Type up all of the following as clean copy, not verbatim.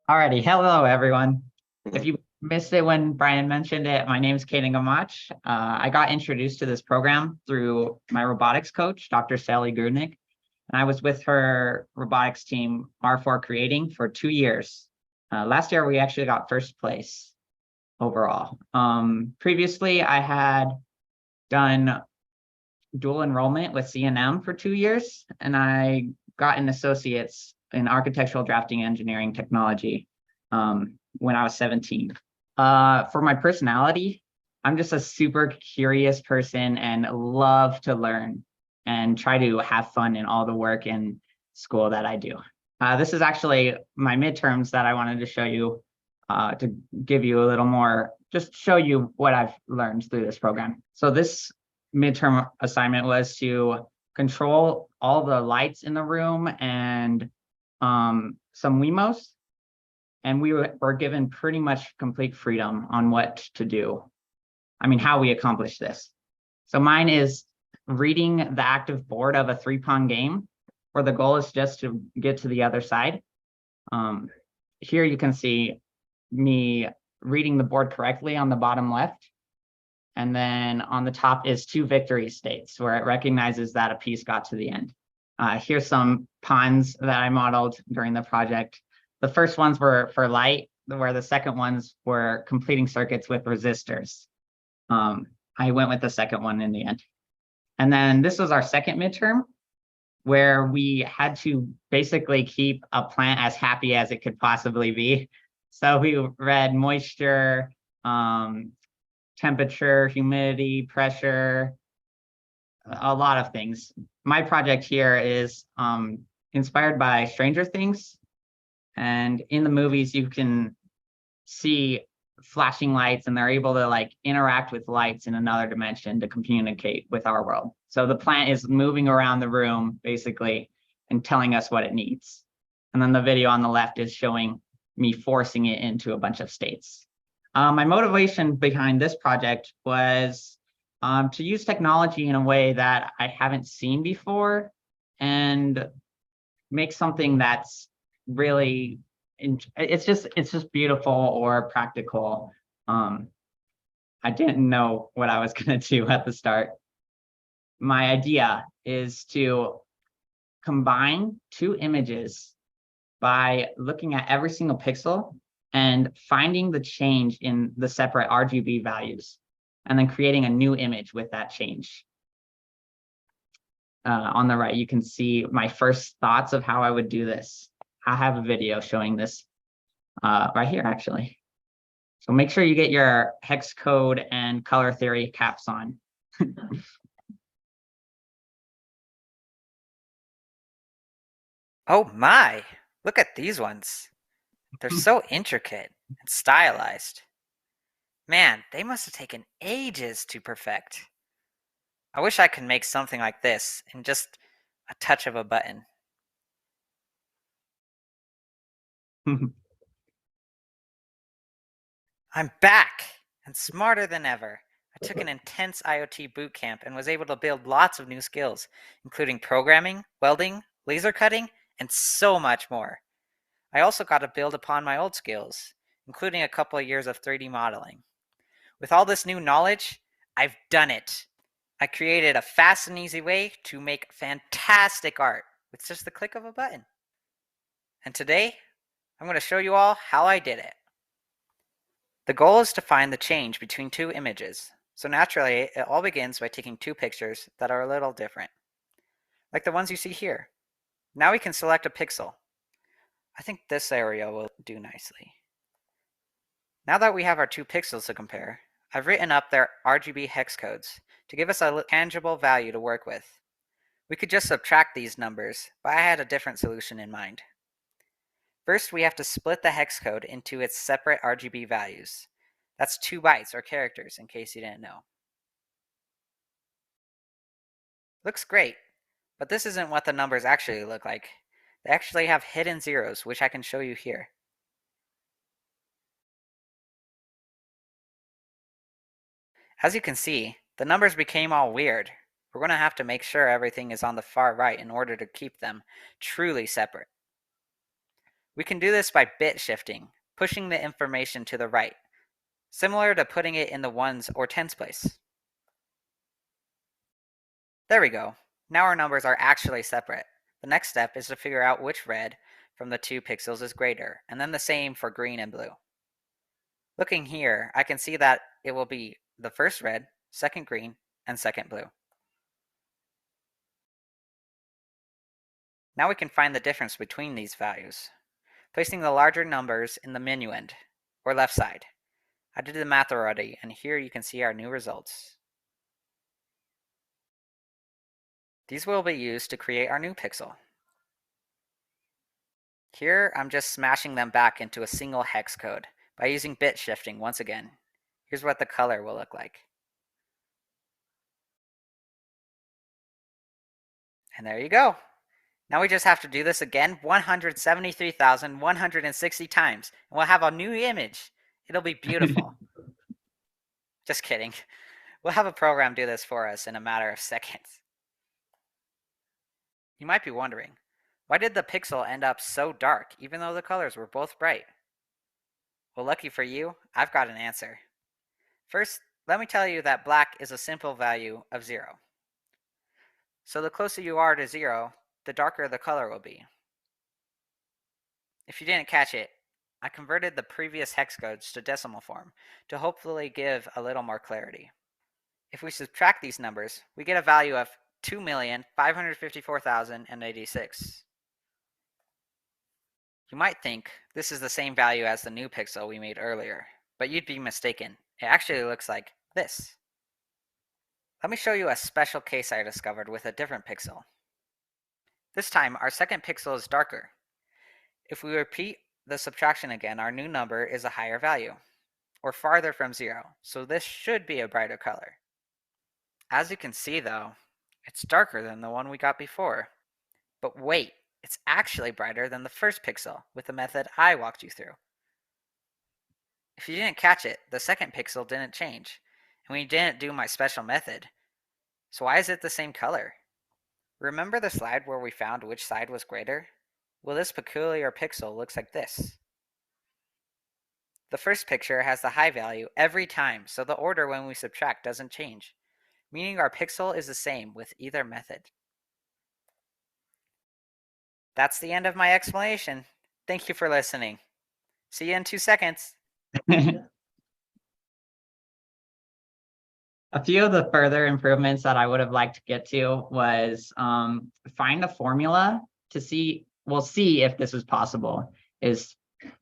Alrighty, hello everyone. If you missed it when Brian mentioned it, my name is Caden Gamanche. I got introduced to this program through my robotics coach, Dr. Sally Grudnick, and I was with her robotics team, R4 Creating, for 2 years. Last year, we actually got first place overall. Previously, I had done dual enrollment with CNM for 2 years, and I got an associate's in architectural drafting engineering technology when I was 17. For my personality, I'm just a super curious person and love to learn and try to have fun in all the work and school that I do. This is actually my midterms that I wanted to show you to give you a little more, just show you what I've learned through this program. So this midterm assignment was to control all the lights in the room and some Wemos, and we were given pretty much complete freedom on what to do. I mean, how we accomplish this. So mine is reading the active board of a 3-pawn game, where the goal is just to get to the other side. Here you can see me reading the board correctly on the bottom left. And then on the top is 2 victory states, where it recognizes that a piece got to the end. Here's some pawns that I modeled during the project. The first ones were for light, where the second ones were completing circuits with resistors. I went with the second one in the end. And then this was our second midterm, where we had to basically keep a plant as happy as it could possibly be. So we read moisture, temperature, humidity, pressure, a lot of things. My project here is inspired by Stranger Things. And in the movies, you can see flashing lights, and they're able to like interact with lights in another dimension to communicate with our world. So the plant is moving around the room basically and telling us what it needs. And then the video on the left is showing me forcing it into a bunch of states. My motivation behind this project was to use technology in a way that I haven't seen before and make something that's really, it's just beautiful or practical. I didn't know what I was going to do at the start. My idea is to combine 2 images by looking at every single pixel and finding the change in the separate RGB values, and then creating a new image with that change. On the right, you can see my first thoughts of how I would do this. I have a video showing this right here, actually. So make sure you get your hex code and color theory caps on. Oh my! Look at these ones. They're so intricate and stylized. Man, they must have taken ages to perfect. I wish I could make something like this in just a touch of a button. I'm back and smarter than ever. I took an intense IoT boot camp and was able to build lots of new skills, including programming, welding, laser cutting, and so much more. I also got to build upon my old skills, including a couple of years of 3D modeling. With all this new knowledge, I've done it. I created a fast and easy way to make fantastic art with just the click of a button. And today, I'm going to show you all how I did it. The goal is to find the change between 2 images. So naturally, it all begins by taking 2 pictures that are a little different, like the ones you see here. Now we can select a pixel. I think this area will do nicely. Now that we have our 2 pixels to compare, I've written up their RGB hex codes to give us a tangible value to work with. We could just subtract these numbers, but I had a different solution in mind. First, we have to split the hex code into its separate RGB values. That's 2 bytes or characters, in case you didn't know. Looks great, but this isn't what the numbers actually look like. They actually have hidden zeros, which I can show you here. As you can see, the numbers became all weird. We're going to have to make sure everything is on the far right in order to keep them truly separate. We can do this by bit shifting, pushing the information to the right, similar to putting it in the ones or tens place. There we go. Now our numbers are actually separate. The next step is to figure out which red from the 2 pixels is greater, and then the same for green and blue. Looking here, I can see that it will be the first red, second green, and second blue. Now we can find the difference between these values, placing the larger numbers in the minuend, or left side. I did the math already, and here you can see our new results. These will be used to create our new pixel. Here, I'm just smashing them back into a single hex code by using bit shifting once again. Here's what the color will look like. And there you go. Now we just have to do this again 173,160 times, and we'll have a new image. It'll be beautiful. Just kidding. We'll have a program do this for us in a matter of seconds. You might be wondering, why did the pixel end up so dark even though the colors were both bright? Well, lucky for you, I've got an answer. First, let me tell you that black is a simple value of 0. So the closer you are to 0, the darker the color will be. If you didn't catch it, I converted the previous hex codes to decimal form to hopefully give a little more clarity. If we subtract these numbers, we get a value of 2,554,086. You might think this is the same value as the new pixel we made earlier, but you'd be mistaken. It actually looks like this. Let me show you a special case I discovered with a different pixel. This time, our second pixel is darker. If we repeat the subtraction again, our new number is a higher value, or farther from 0, so this should be a brighter color. As you can see though, it's darker than the one we got before. But wait, it's actually brighter than the first pixel with the method I walked you through. If you didn't catch it, the second pixel didn't change, and we didn't do my special method. So why is it the same color? Remember the slide where we found which side was greater? Well, this peculiar pixel looks like this. The first picture has the high value every time, so the order when we subtract doesn't change, meaning our pixel is the same with either method. That's the end of my explanation. Thank you for listening. See you in 2 seconds. A few of the further improvements that I would have liked to get to was find a formula to see, we'll see if this is possible, is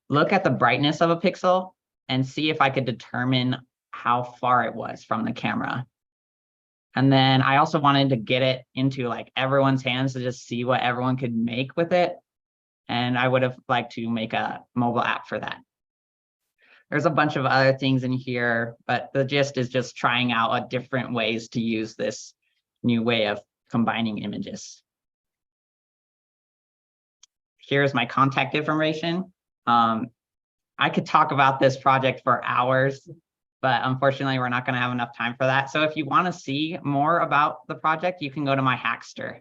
look at the brightness of a pixel and see if I could determine how far it was from the camera. And then I also wanted to get it into like everyone's hands to just see what everyone could make with it. And I would have liked to make a mobile app for that. There's a bunch of other things in here, but the gist is just trying out different ways to use this new way of combining images. Here's my contact information. I could talk about this project for hours, but unfortunately, we're not going to have enough time for that. So if you want to see more about the project, you can go to my Hackster.